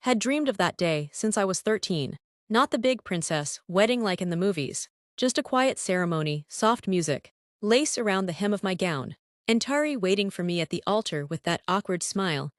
Had dreamed of that day since I was 13. Not the big princess wedding like in the movies. Just a quiet ceremony, soft music, lace around the hem of my gown, and Tari waiting for me at the altar with that awkward smile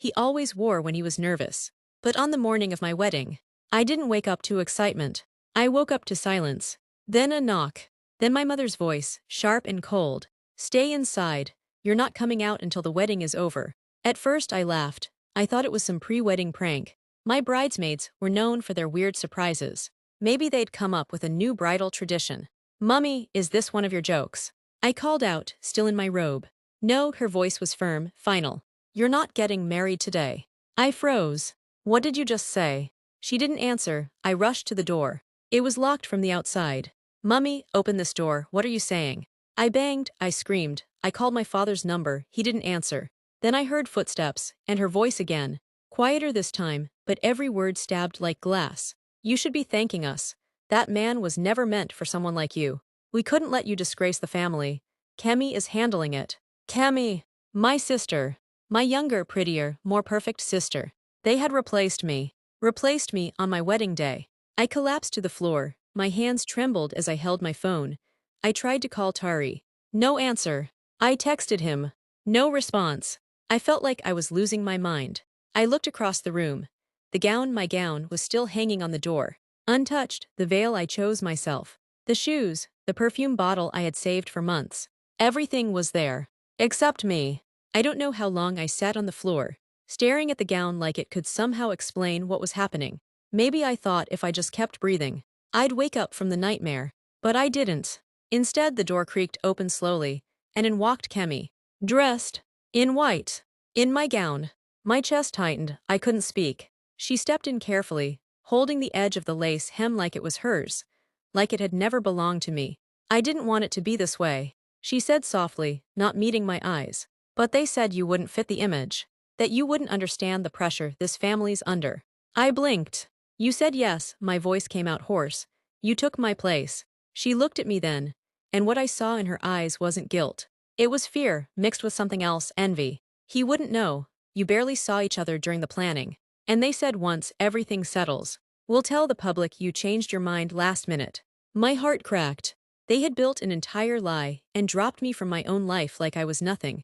he always wore when he was nervous. But on the morning of my wedding, I didn't wake up to excitement. I woke up to silence. Then a knock. Then my mother's voice, sharp and cold. Stay inside. You're not coming out until the wedding is over. At first I laughed. I thought it was some pre-wedding prank. My bridesmaids were known for their weird surprises. Maybe they'd come up with a new bridal tradition. Mummy, is this one of your jokes? I called out, still in my robe. No, her voice was firm, final. You're not getting married today. I froze. What did you just say? She didn't answer. I rushed to the door. It was locked from the outside. Mummy, open this door. What are you saying? I banged, I screamed. I called my father's number. He didn't answer. Then I heard footsteps, and her voice again. Quieter this time, but every word stabbed like glass. You should be thanking us. That man was never meant for someone like you. We couldn't let you disgrace the family. Kemi is handling it. Kemi, my sister. My younger, prettier, more perfect sister. They had replaced me. Replaced me on my wedding day. I collapsed to the floor. My hands trembled as I held my phone. I tried to call Tari. No answer. I texted him. No response. I felt like I was losing my mind. I looked across the room. My gown, was still hanging on the door. Untouched, the veil I chose myself. The shoes, the perfume bottle I had saved for months. Everything was there. Except me. I don't know how long I sat on the floor, staring at the gown like it could somehow explain what was happening. Maybe I thought if I just kept breathing, I'd wake up from the nightmare. But I didn't. Instead, the door creaked open slowly, and in walked Kemi. Dressed. In white. In my gown. My chest tightened. I couldn't speak. She stepped in carefully, holding the edge of the lace hem like it was hers, like it had never belonged to me. I didn't want it to be this way, she said softly, not meeting my eyes. But they said you wouldn't fit the image, that you wouldn't understand the pressure this family's under. I blinked. You said yes, my voice came out hoarse. You took my place. She looked at me then, and what I saw in her eyes wasn't guilt. It was fear, mixed with something else, envy. He wouldn't know. You barely saw each other during the planning. And they said once everything settles, we'll tell the public you changed your mind last minute. My heart cracked. They had built an entire lie and dropped me from my own life like I was nothing.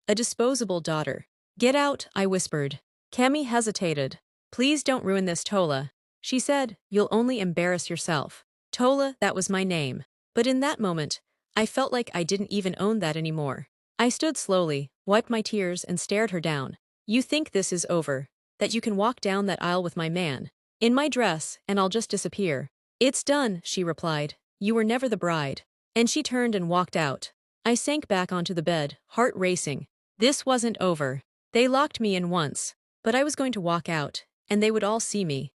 A disposable daughter. Get out, I whispered. Kemi hesitated. Please don't ruin this, Tola. She said, you'll only embarrass yourself. Tola, that was my name. But in that moment, I felt like I didn't even own that anymore. I stood slowly, wiped my tears and stared her down. You think this is over? That you can walk down that aisle with my man, in my dress, and I'll just disappear? It's done, she replied. You were never the bride. And she turned and walked out. I sank back onto the bed, heart racing. This wasn't over. They locked me in once, but I was going to walk out, and they would all see me.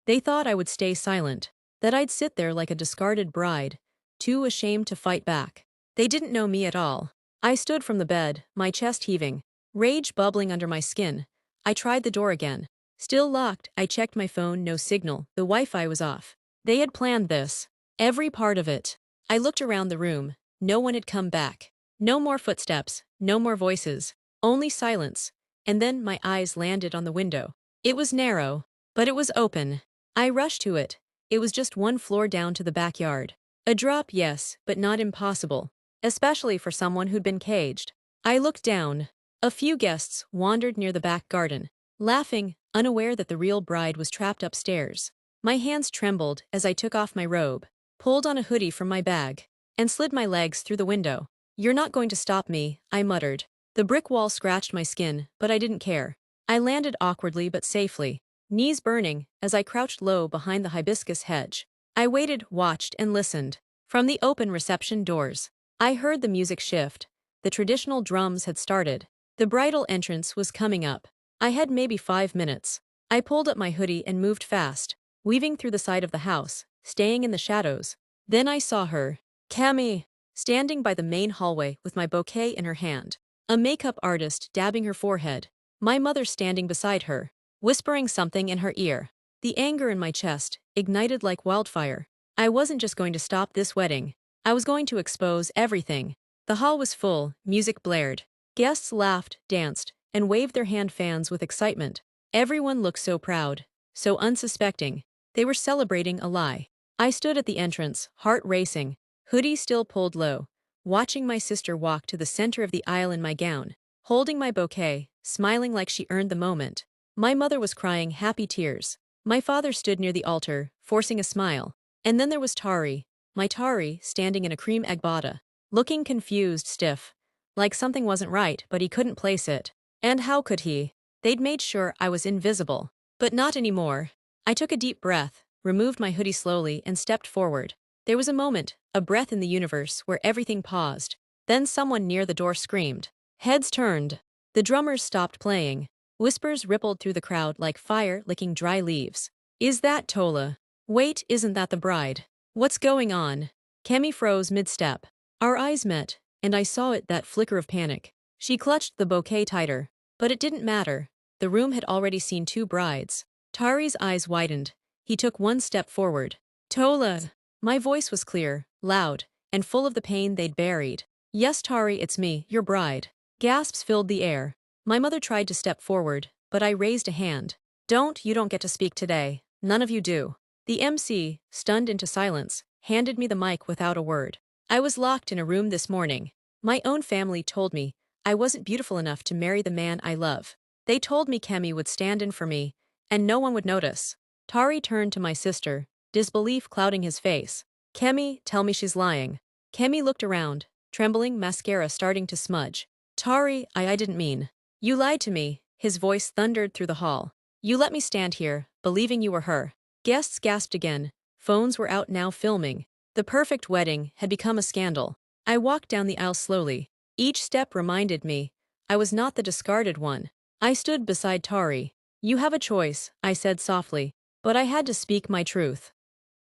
They thought I would stay silent, that I'd sit there like a discarded bride, too ashamed to fight back. They didn't know me at all. I stood from the bed, my chest heaving, rage bubbling under my skin. I tried the door again. Still locked, I checked my phone, no signal, the Wi-Fi was off. They had planned this. Every part of it. I looked around the room. No one had come back. No more footsteps, no more voices. Only silence. And then my eyes landed on the window. It was narrow, but it was open. I rushed to it. It was just one floor down to the backyard. A drop, yes, but not impossible. Especially for someone who'd been caged. I looked down. A few guests wandered near the back garden, laughing, unaware that the real bride was trapped upstairs. My hands trembled as I took off my robe, pulled on a hoodie from my bag, and slid my legs through the window. You're not going to stop me, I muttered. The brick wall scratched my skin, but I didn't care. I landed awkwardly but safely, knees burning, as I crouched low behind the hibiscus hedge. I waited, watched, and listened. From the open reception doors, I heard the music shift. The traditional drums had started. The bridal entrance was coming up. I had maybe 5 minutes. I pulled up my hoodie and moved fast, weaving through the side of the house, staying in the shadows. Then I saw her, Kemi, standing by the main hallway with my bouquet in her hand. A makeup artist dabbing her forehead. My mother standing beside her, whispering something in her ear. The anger in my chest ignited like wildfire. I wasn't just going to stop this wedding. I was going to expose everything. The hall was full, music blared. Guests laughed, danced, and waved their hand fans with excitement. Everyone looked so proud, so unsuspecting. They were celebrating a lie. I stood at the entrance, heart racing, hoodie still pulled low, watching my sister walk to the center of the aisle in my gown, holding my bouquet, smiling like she earned the moment. My mother was crying happy tears. My father stood near the altar, forcing a smile. And then there was Tari, my Tari, standing in a cream egg bata, looking confused, stiff, like something wasn't right, but he couldn't place it. And how could he? They'd made sure I was invisible. But not anymore. I took a deep breath, removed my hoodie slowly, and stepped forward. There was a moment, a breath in the universe, where everything paused. Then someone near the door screamed. Heads turned. The drummers stopped playing. Whispers rippled through the crowd like fire licking dry leaves. Is that Tola? Wait, isn't that the bride? What's going on? Kemi froze mid-step. Our eyes met, and I saw that flicker of panic. She clutched the bouquet tighter. But it didn't matter. The room had already seen two brides. Tari's eyes widened. He took one step forward. Tola! My voice was clear, loud, and full of the pain they'd buried. Yes, Tari, it's me, your bride. Gasps filled the air. My mother tried to step forward, but I raised a hand. You don't get to speak today. None of you do. The MC, stunned into silence, handed me the mic without a word. I was locked in a room this morning. My own family told me I wasn't beautiful enough to marry the man I love. They told me Kemi would stand in for me, and no one would notice. Tari turned to my sister, disbelief clouding his face. Kemi, tell me she's lying. Kemi looked around, trembling, mascara starting to smudge. Tari, I didn't mean. You lied to me, his voice thundered through the hall. You let me stand here, believing you were her. Guests gasped again. Phones were out now filming. The perfect wedding had become a scandal. I walked down the aisle slowly. Each step reminded me I was not the discarded one. I stood beside Tari. You have a choice, I said softly, but I had to speak my truth.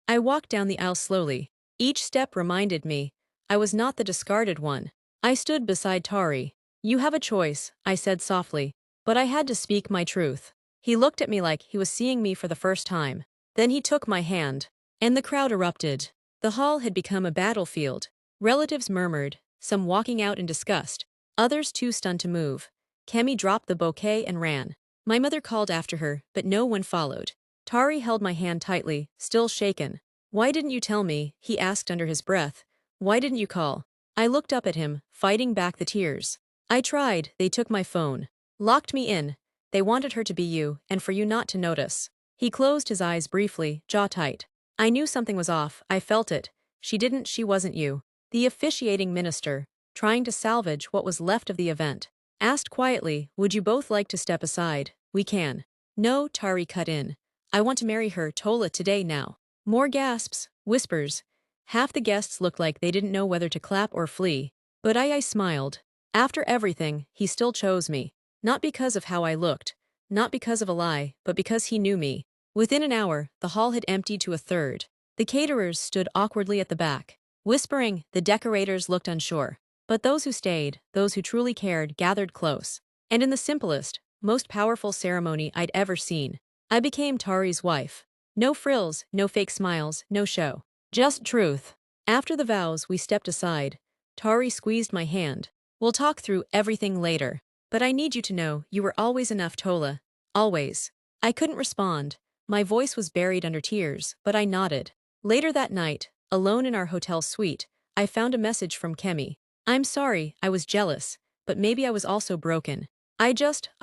I walked down the aisle slowly. Each step reminded me I was not the discarded one. I stood beside Tari. You have a choice, I said softly, but I had to speak my truth. He looked at me like he was seeing me for the first time. Then he took my hand, and the crowd erupted. The hall had become a battlefield. Relatives murmured, some walking out in disgust, others too stunned to move. Kemi dropped the bouquet and ran. My mother called after her, but no one followed. Tari held my hand tightly, still shaken. Why didn't you tell me? He asked under his breath. Why didn't you call? I looked up at him, fighting back the tears. I tried, they took my phone. Locked me in. They wanted her to be you, and for you not to notice. He closed his eyes briefly, jaw tight. I knew something was off, I felt it. She wasn't you. The officiating minister, trying to salvage what was left of the event, asked quietly, would you both like to step aside? We can. No, Tari cut in. I want to marry her, Tola, today now. More gasps, whispers. Half the guests looked like they didn't know whether to clap or flee. But I smiled. After everything, he still chose me. Not because of how I looked, not because of a lie, but because he knew me. Within an hour, the hall had emptied to a third. The caterers stood awkwardly at the back. Whispering, the decorators looked unsure. But those who stayed, those who truly cared, gathered close. And in the simplest, most powerful ceremony I'd ever seen, I became Tari's wife. No frills, no fake smiles, no show. Just truth. After the vows, we stepped aside. Tari squeezed my hand. We'll talk through everything later. But I need you to know you were always enough, Tola. Always. I couldn't respond. My voice was buried under tears, but I nodded. Later that night, alone in our hotel suite, I found a message from Kemi. I'm sorry, I was jealous, but maybe I was also broken. I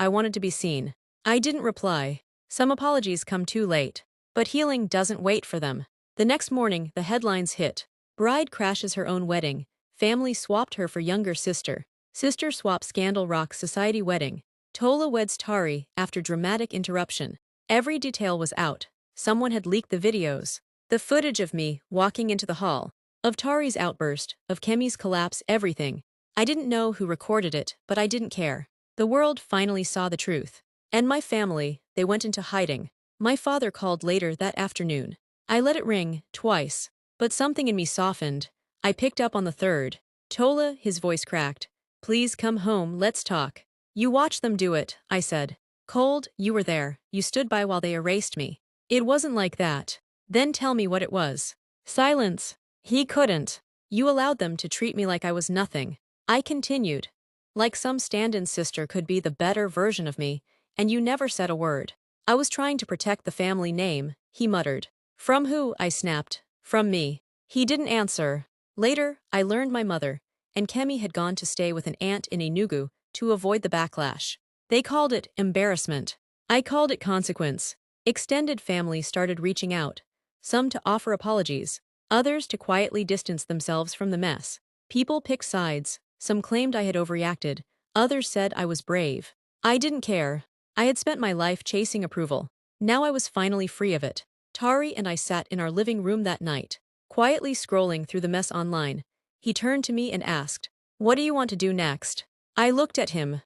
wanted to be seen. I didn't reply. Some apologies come too late. But healing doesn't wait for them. The next morning, the headlines hit. Bride crashes her own wedding. Family swapped her for younger sister. Sister swap scandal rocks society wedding. Tola weds Tari after dramatic interruption. Every detail was out. Someone had leaked the videos. The footage of me walking into the hall. Of Tari's outburst, of Kemi's collapse, everything. I didn't know who recorded it, but I didn't care. The world finally saw the truth. And my family, they went into hiding. My father called later that afternoon. I let it ring, twice. But something in me softened. I picked up on the third. Tola, his voice cracked. Please come home, let's talk. You watch them do it, I said. Cold, you were there. You stood by while they erased me. It wasn't like that. Then tell me what it was. Silence. He couldn't. You allowed them to treat me like I was nothing. I continued. Like some stand-in sister could be the better version of me, and you never said a word. I was trying to protect the family name, he muttered. From who? I snapped. From me. He didn't answer. Later, I learned my mother and Kemi had gone to stay with an aunt in Enugu to avoid the backlash. They called it embarrassment. I called it consequence. Extended family started reaching out, some to offer apologies, others to quietly distance themselves from the mess. People picked sides, some claimed I had overreacted, others said I was brave. I didn't care. I had spent my life chasing approval. Now I was finally free of it. Tari and I sat in our living room that night, quietly scrolling through the mess online. He turned to me and asked, "What do you want to do next?" I looked at him.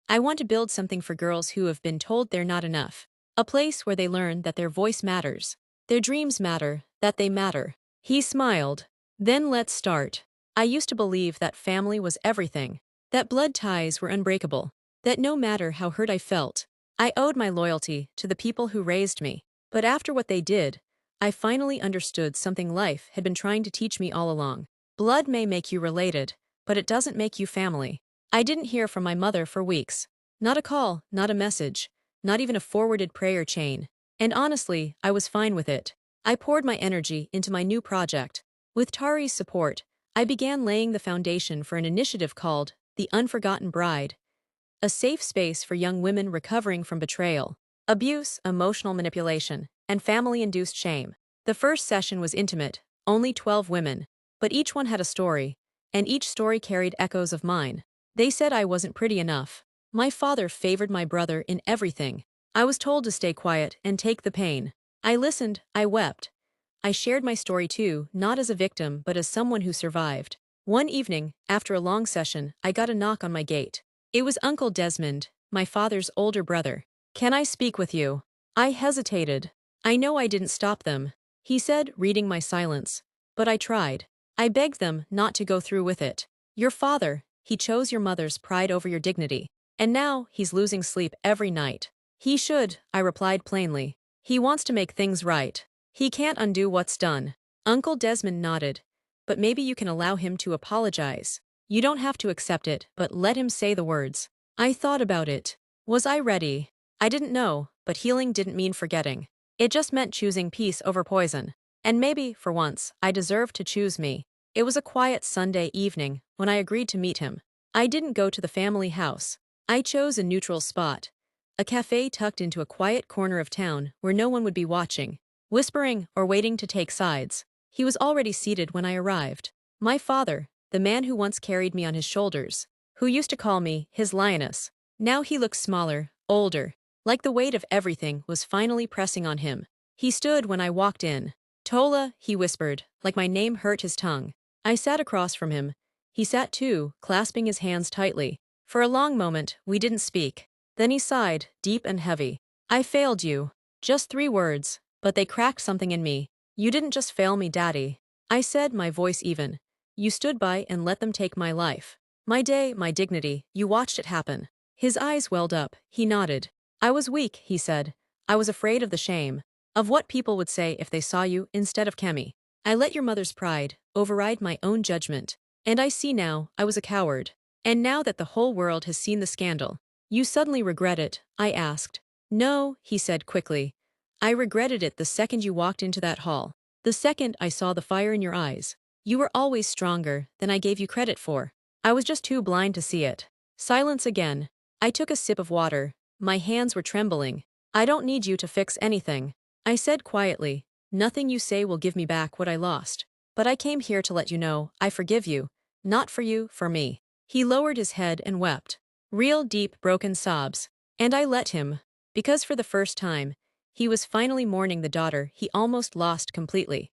"I want to build something for girls who have been told they're not enough. A place where they learn that their voice matters, their dreams matter, that they matter." He smiled. "Then let's start." I used to believe that family was everything, that blood ties were unbreakable, that no matter how hurt I felt, I owed my loyalty to the people who raised me. But after what they did, I finally understood something life had been trying to teach me all along. Blood may make you related, but it doesn't make you family. I didn't hear from my mother for weeks. Not a call, not a message, not even a forwarded prayer chain. And honestly, I was fine with it. I poured my energy into my new project. With Tari's support, I began laying the foundation for an initiative called The Unforgotten Bride, a safe space for young women recovering from betrayal, abuse, emotional manipulation, and family-induced shame. The first session was intimate, only 12 women, but each one had a story, and each story carried echoes of mine. They said I wasn't pretty enough. My father favored my brother in everything. I was told to stay quiet and take the pain. I listened, I wept. I shared my story too, not as a victim but as someone who survived. One evening, after a long session, I got a knock on my gate. It was Uncle Desmond, my father's older brother. "Can I speak with you?" I hesitated. I know I didn't stop them, he said, reading my silence. But I tried. I begged them not to go through with it. "Your father, he chose your mother's pride over your dignity. And now, he's losing sleep every night." "He should," I replied plainly. "He wants to make things right. He can't undo what's done." Uncle Desmond nodded. "But maybe you can allow him to apologize. You don't have to accept it, but let him say the words." I thought about it. Was I ready? I didn't know, but healing didn't mean forgetting. It just meant choosing peace over poison. And maybe, for once, I deserved to choose me. It was a quiet Sunday evening when I agreed to meet him. I didn't go to the family house. I chose a neutral spot, a cafe tucked into a quiet corner of town where no one would be watching, whispering, or waiting to take sides. He was already seated when I arrived. My father, the man who once carried me on his shoulders, who used to call me his lioness. Now he looked smaller, older, like the weight of everything was finally pressing on him. He stood when I walked in. "Tola," he whispered, like my name hurt his tongue. I sat across from him. He sat too, clasping his hands tightly. For a long moment, we didn't speak. Then he sighed, deep and heavy. "I failed you." Just 3 words, but they cracked something in me. "You didn't just fail me, Daddy," I said, my voice even. "You stood by and let them take my life. My day, my dignity, you watched it happen." His eyes welled up, he nodded. "I was weak," he said. "I was afraid of the shame, of what people would say if they saw you instead of Kemi. I let your mother's pride override my own judgment. And I see now, I was a coward. And now that the whole world has seen the scandal, you suddenly regret it?" I asked. "No," he said quickly. "I regretted it the second you walked into that hall. The second I saw the fire in your eyes. You were always stronger than I gave you credit for. I was just too blind to see it." Silence again. I took a sip of water. My hands were trembling. "I don't need you to fix anything," I said quietly. "Nothing you say will give me back what I lost. But I came here to let you know I forgive you. Not for you, for me." He lowered his head and wept. Real deep, broken sobs. And I let him. Because for the first time, he was finally mourning the daughter he almost lost completely.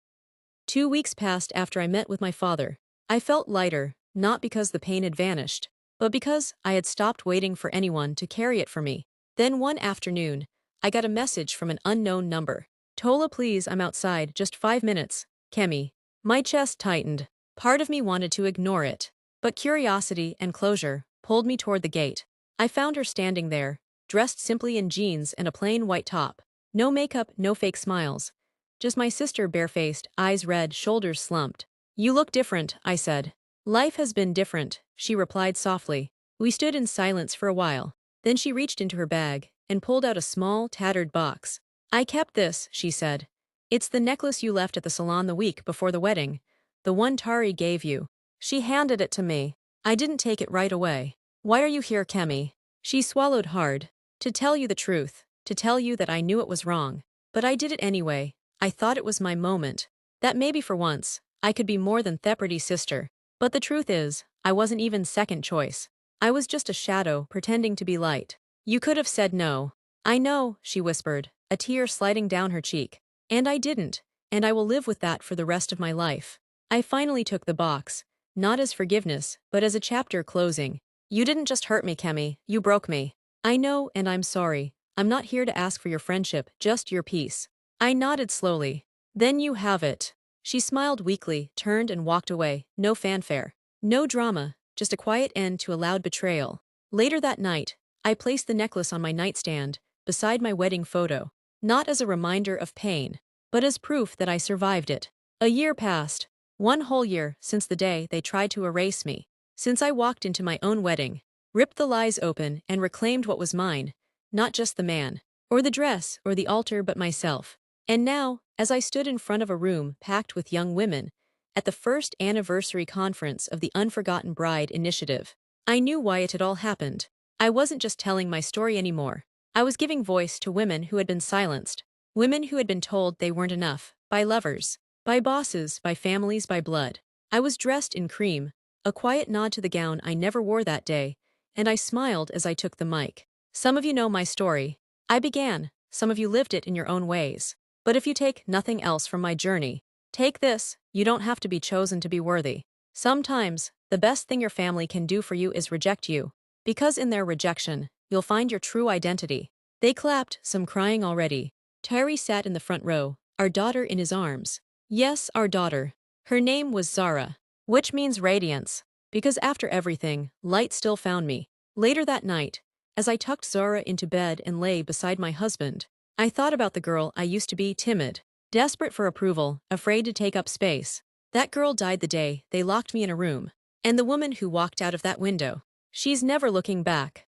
2 weeks passed after I met with my father. I felt lighter, not because the pain had vanished, but because I had stopped waiting for anyone to carry it for me. Then one afternoon, I got a message from an unknown number. "Tola, please, I'm outside, just 5 minutes. Kemi." My chest tightened. Part of me wanted to ignore it, but curiosity and closure pulled me toward the gate. I found her standing there, dressed simply in jeans and a plain white top. No makeup, no fake smiles. Just my sister, barefaced, eyes red, shoulders slumped. "You look different," I said. "Life has been different," she replied softly. We stood in silence for a while. Then she reached into her bag, and pulled out a small, tattered box. "I kept this," she said. "It's the necklace you left at the salon the week before the wedding. The one Tari gave you." She handed it to me. I didn't take it right away. "Why are you here, Kemi?" She swallowed hard. "To tell you the truth. To tell you that I knew it was wrong. But I did it anyway. I thought it was my moment. That maybe for once, I could be more than Thepridy's sister. But the truth is, I wasn't even second choice. I was just a shadow pretending to be light. You could have said no." "I know," she whispered, a tear sliding down her cheek. "And I didn't, and I will live with that for the rest of my life." I finally took the box, not as forgiveness, but as a chapter closing. "You didn't just hurt me, Kemi, you broke me. I know, and I'm sorry. I'm not here to ask for your friendship, just your peace." I nodded slowly. "Then you have it." She smiled weakly, turned and walked away, no fanfare. No drama, just a quiet end to a loud betrayal. Later that night, I placed the necklace on my nightstand, beside my wedding photo, not as a reminder of pain, but as proof that I survived it. A year passed, one whole year since the day they tried to erase me, since I walked into my own wedding, ripped the lies open and reclaimed what was mine, not just the man, or the dress, or the altar, but myself. And now, as I stood in front of a room packed with young women, at the first anniversary conference of the Unforgotten Bride Initiative, I knew why it had all happened. I wasn't just telling my story anymore. I was giving voice to women who had been silenced, women who had been told they weren't enough, by lovers, by bosses, by families, by blood. I was dressed in cream, a quiet nod to the gown I never wore that day, and I smiled as I took the mic. "Some of you know my story. I began, some of you lived it in your own ways. But if you take nothing else from my journey, take this: you don't have to be chosen to be worthy. Sometimes, the best thing your family can do for you is reject you, because in their rejection, you'll find your true identity." They clapped, some crying already. Tyree sat in the front row, our daughter in his arms. Yes, our daughter. Her name was Zara, which means radiance, because after everything, light still found me. Later that night, as I tucked Zara into bed and lay beside my husband, I thought about the girl I used to be: timid, desperate for approval, afraid to take up space. That girl died the day they locked me in a room. And the woman who walked out of that window, she's never looking back.